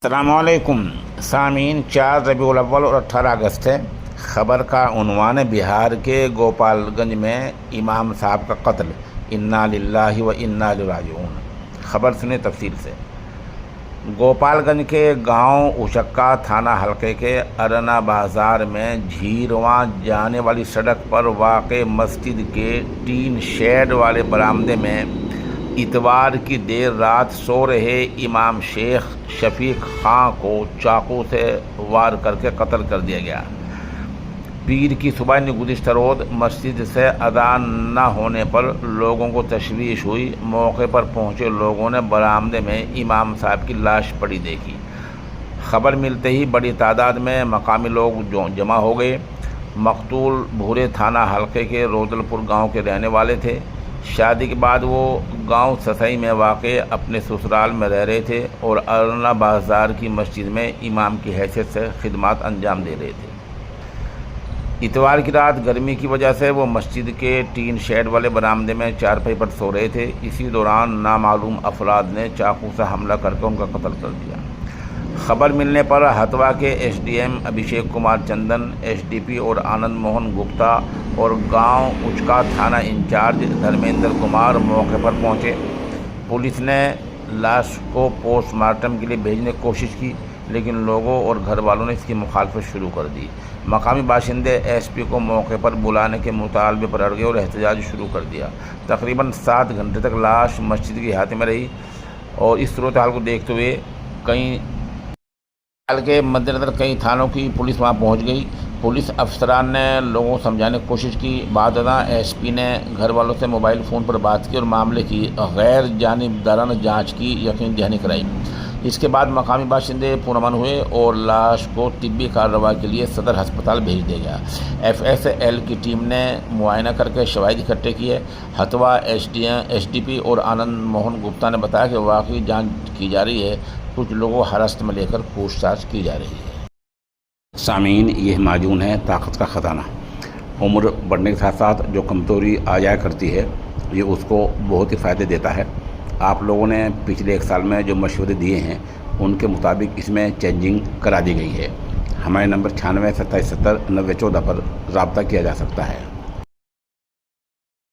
السلام علیکم سامعین، 4 ربیع الاول اور 18 اگست ہے۔ خبر کا عنوان ہے بہار کے گوپال گنج میں امام صاحب کا قتل، انا للہ و انا الیہ راجعون۔ خبر سنیں تفصیل سے۔ گوپال گنج کے گاؤں اچکا تھانہ حلقے کے ارنا بازار میں جھیرواں جانے والی سڑک پر واقع مسجد کے ٹین شیڈ والے برآمدے میں اتوار کی دیر رات سو رہے امام شیخ شفیق خان کو چاقو سے وار کر کے قتل کر دیا گیا۔ پیر کی صبح گزشتہ روز مسجد سے اذان نہ ہونے پر لوگوں کو تشویش ہوئی۔ موقع پر پہنچے لوگوں نے برآمدے میں امام صاحب کی لاش پڑی دیکھی۔ خبر ملتے ہی بڑی تعداد میں مقامی لوگ جمع ہو گئے۔ مقتول بھورے تھانہ حلقے کے روزل پور گاؤں کے رہنے والے تھے۔ شادی کے بعد وہ گاؤں سسئی میں واقع اپنے سسرال میں رہ رہے تھے اور ارنا بازار کی مسجد میں امام کی حیثیت سے خدمات انجام دے رہے تھے۔ اتوار کی رات گرمی کی وجہ سے وہ مسجد کے ٹین شیڈ والے برآمدے میں چارپائی پر سو رہے تھے۔ اسی دوران نامعلوم افراد نے چاقو سے حملہ کر کے ان کا قتل کر دیا۔ خبر ملنے پر ہتھوا کے S D M Abhishek Kumar Chandan, S D P اور آنند موہن گپتا اور گاؤں اچکا تھانہ انچارج دھرمیندر کمار موقع پر پہنچے۔ پولیس نے لاش کو پوسٹ مارٹم کے لیے بھیجنے کی کوشش کی، لیکن لوگوں اور گھر والوں نے اس کی مخالفت شروع کر دی۔ مقامی باشندے ایس پی کو موقع پر بلانے کے مطالبے پر اڑ گئے اور احتجاج شروع کر دیا۔ تقریباً 7 گھنٹے تک لاش مسجد کے احاطے میں رہی اور اس صورتحال کو دیکھتے ہوئے حال کے مد نظر کئی تھانوں کی پولیس وہاں پہنچ گئی۔ پولیس افسران نے لوگوں کو سمجھانے کی کوشش کی۔ بعد ازاں ایس پی نے گھر والوں سے موبائل فون پر بات کی اور معاملے کی غیر جانبدارانہ جانچ کی یقین دہانی کرائی۔ اس کے بعد مقامی باشندے پرامن ہوئے اور لاش کو طبی کارروائی کے لیے صدر ہسپتال بھیج دیا گیا۔ ایف ایس ایل کی ٹیم نے معائنہ کر کے شواہد اکٹھے کیے۔ ہتھوا ایس ڈی پی اور آنند موہن گپتا نے بتایا کہ واقعی جانچ کی جا رہی ہے، کچھ لوگوں کو حراست میں لے کر پوچھ تاچھ کی جا رہی ہے۔ سامعین، یہ معجون ہے طاقت کا خزانہ۔ عمر بڑھنے کے ساتھ ساتھ جو کمزوری آ جایا کرتی ہے، یہ اس کو بہت ہی فائدے دیتا ہے۔ آپ لوگوں نے پچھلے 1 سال میں جو مشورے دیے ہیں، ان کے مطابق اس میں چینجنگ کرا دی گئی ہے۔ ہمارے نمبر 96 27 70 90 14 پر رابطہ کیا جا سکتا ہے۔